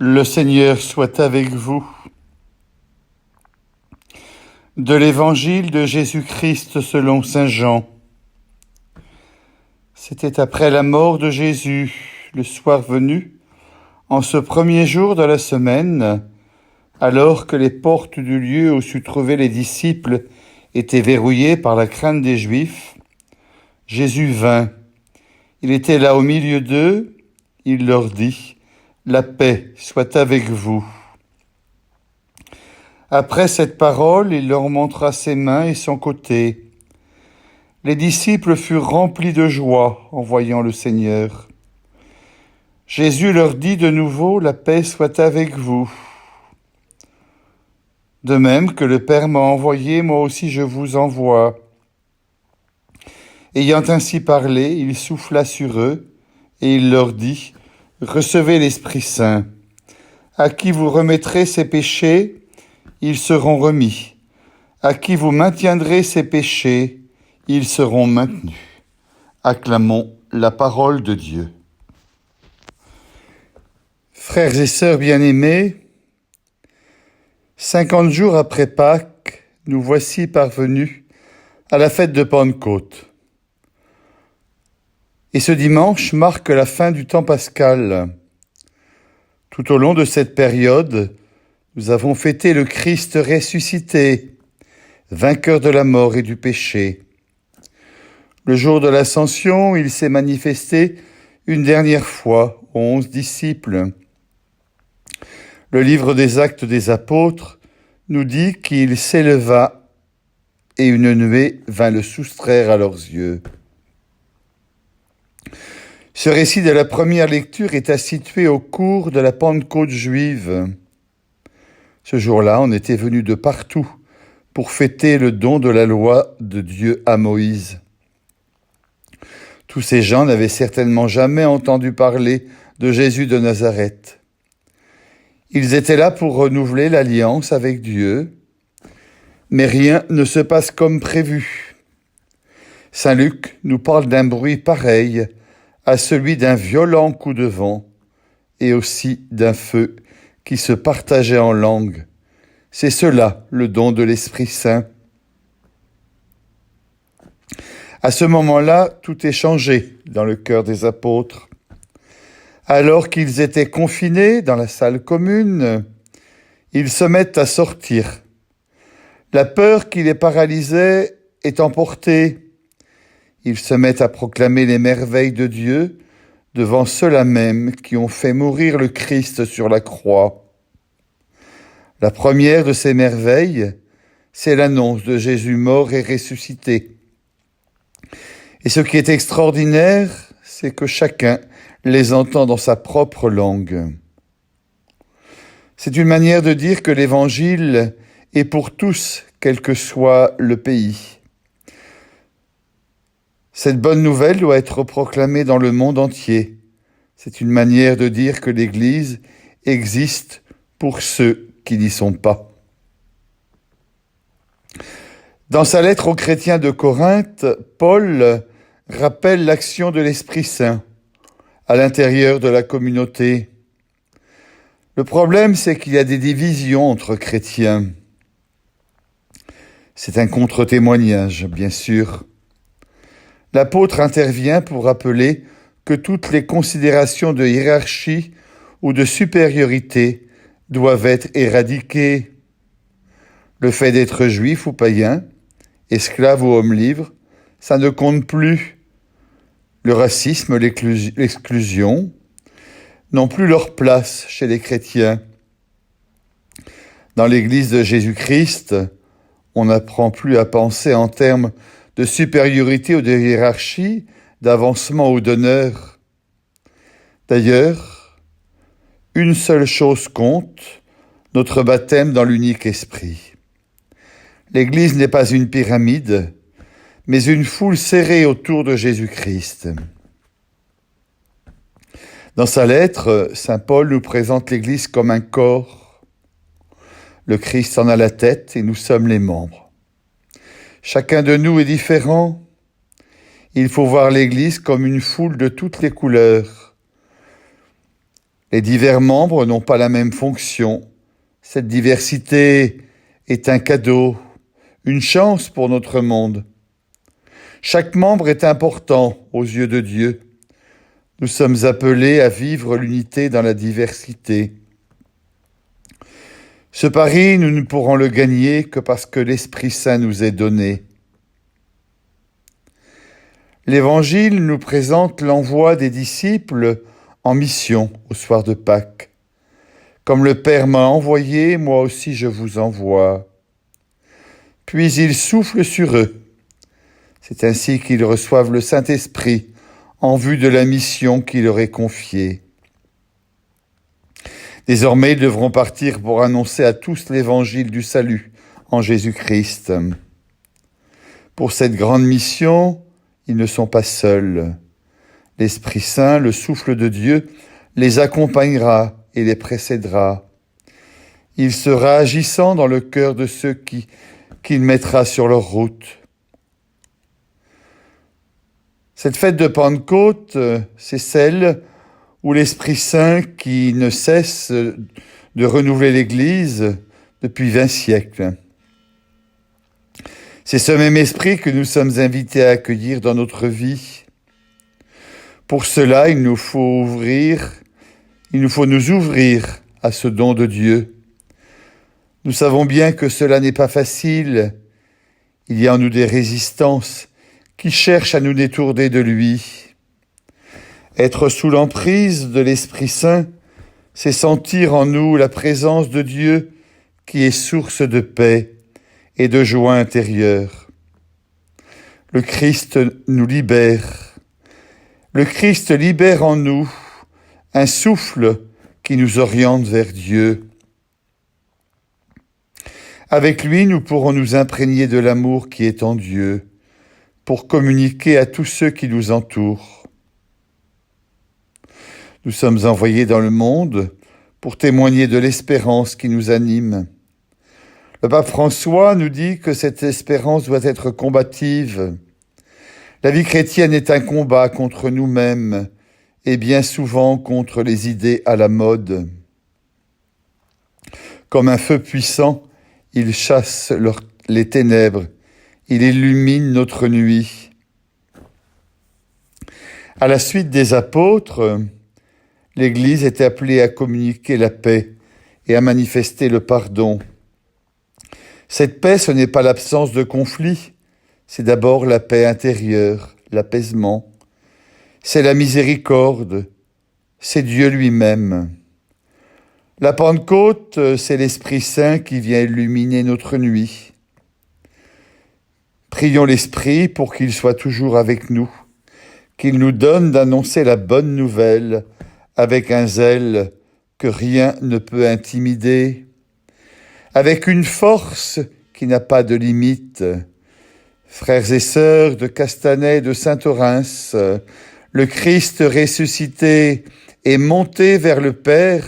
Le Seigneur soit avec vous. De l'Évangile de Jésus-Christ selon saint Jean. C'était après la mort de Jésus, le soir venu, en ce premier jour de la semaine, alors que les portes du lieu où se trouvaient les disciples étaient verrouillées par la crainte des Juifs, Jésus vint. Il était là au milieu d'eux, il leur dit : « La paix soit avec vous. » Après cette parole, il leur montra ses mains et son côté. Les disciples furent remplis de joie en voyant le Seigneur. Jésus leur dit de nouveau : « La paix soit avec vous. » De même que le Père m'a envoyé, moi aussi je vous envoie. Ayant ainsi parlé, il souffla sur eux et il leur dit : « Recevez l'Esprit Saint. À qui vous remettrez ses péchés, ils seront remis. À qui vous maintiendrez ses péchés, ils seront maintenus. » Acclamons la parole de Dieu. Frères et sœurs bien-aimés, 50 jours après Pâques, nous voici parvenus à la fête de Pentecôte. Et ce dimanche marque la fin du temps pascal. Tout au long de cette période, nous avons fêté le Christ ressuscité, vainqueur de la mort et du péché. Le jour de l'Ascension, il s'est manifesté une dernière fois aux 11 disciples. Le livre des Actes des Apôtres nous dit qu'il s'éleva et une nuée vint le soustraire à leurs yeux. Ce récit de la première lecture est situé au cours de la Pentecôte juive. Ce jour-là, on était venu de partout pour fêter le don de la loi de Dieu à Moïse. Tous ces gens n'avaient certainement jamais entendu parler de Jésus de Nazareth. Ils étaient là pour renouveler l'alliance avec Dieu, mais rien ne se passe comme prévu. Saint Luc nous parle d'un bruit pareil à celui d'un violent coup de vent et aussi d'un feu qui se partageait en langues. C'est cela, le don de l'Esprit Saint. À ce moment-là, tout est changé dans le cœur des apôtres. Alors qu'ils étaient confinés dans la salle commune, ils se mettent à sortir. La peur qui les paralysait est emportée. Ils se mettent à proclamer les merveilles de Dieu devant ceux-là même qui ont fait mourir le Christ sur la croix. La première de ces merveilles, c'est l'annonce de Jésus mort et ressuscité. Et ce qui est extraordinaire, c'est que chacun les entend dans sa propre langue. C'est une manière de dire que l'Évangile est pour tous, quel que soit le pays. Cette bonne nouvelle doit être proclamée dans le monde entier. C'est une manière de dire que l'Église existe pour ceux qui n'y sont pas. Dans sa lettre aux chrétiens de Corinthe, Paul rappelle l'action de l'Esprit Saint à l'intérieur de la communauté. Le problème, c'est qu'il y a des divisions entre chrétiens. C'est un contre-témoignage, bien sûr. L'apôtre intervient pour rappeler que toutes les considérations de hiérarchie ou de supériorité doivent être éradiquées. Le fait d'être juif ou païen, esclave ou homme libre, ça ne compte plus. Le racisme, l'exclusion n'ont plus leur place chez les chrétiens. Dans l'Église de Jésus-Christ, on n'apprend plus à penser en termes de supériorité ou de hiérarchie, d'avancement ou d'honneur. D'ailleurs, une seule chose compte, notre baptême dans l'unique esprit. L'Église n'est pas une pyramide, mais une foule serrée autour de Jésus-Christ. Dans sa lettre, saint Paul nous présente l'Église comme un corps. Le Christ en a la tête et nous sommes les membres. Chacun de nous est différent. Il faut voir l'Église comme une foule de toutes les couleurs. Les divers membres n'ont pas la même fonction. Cette diversité est un cadeau, une chance pour notre monde. Chaque membre est important aux yeux de Dieu. Nous sommes appelés à vivre l'unité dans la diversité. Ce pari, nous ne pourrons le gagner que parce que l'Esprit Saint nous est donné. L'Évangile nous présente l'envoi des disciples en mission au soir de Pâques. Comme le Père m'a envoyé, moi aussi je vous envoie. Puis il souffle sur eux. C'est ainsi qu'ils reçoivent le Saint-Esprit en vue de la mission qui leur est confiée. Désormais, ils devront partir pour annoncer à tous l'Évangile du salut en Jésus-Christ. Pour cette grande mission, ils ne sont pas seuls. L'Esprit Saint, le souffle de Dieu, les accompagnera et les précédera. Il sera agissant dans le cœur de ceux qu'il mettra sur leur route. Cette fête de Pentecôte, c'est celle où l'Esprit Saint, qui ne cesse de renouveler l'Église depuis 20 siècles. C'est ce même esprit que nous sommes invités à accueillir dans notre vie. Pour cela, il nous faut nous ouvrir à ce don de Dieu. Nous savons bien que cela n'est pas facile. Il y a en nous des résistances qui cherchent à nous détourner de lui. Être sous l'emprise de l'Esprit Saint, c'est sentir en nous la présence de Dieu qui est source de paix et de joie intérieure. Le Christ nous libère. Le Christ libère en nous un souffle qui nous oriente vers Dieu. Avec lui, nous pourrons nous imprégner de l'amour qui est en Dieu pour communiquer à tous ceux qui nous entourent. Nous sommes envoyés dans le monde pour témoigner de l'espérance qui nous anime. Le pape François nous dit que cette espérance doit être combative. La vie chrétienne est un combat contre nous-mêmes et bien souvent contre les idées à la mode. Comme un feu puissant, il chasse les ténèbres, il illumine notre nuit. À la suite des apôtres, l'Église est appelée à communiquer la paix et à manifester le pardon. Cette paix, ce n'est pas l'absence de conflit, c'est d'abord la paix intérieure, l'apaisement. C'est la miséricorde, c'est Dieu lui-même. La Pentecôte, c'est l'Esprit Saint qui vient illuminer notre nuit. Prions l'Esprit pour qu'il soit toujours avec nous, qu'il nous donne d'annoncer la bonne nouvelle avec un zèle que rien ne peut intimider, avec une force qui n'a pas de limite. Frères et sœurs de Castanet, de Saint-Orens, le Christ ressuscité est monté vers le Père,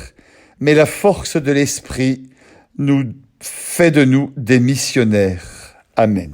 mais la force de l'Esprit nous fait de nous des missionnaires. Amen.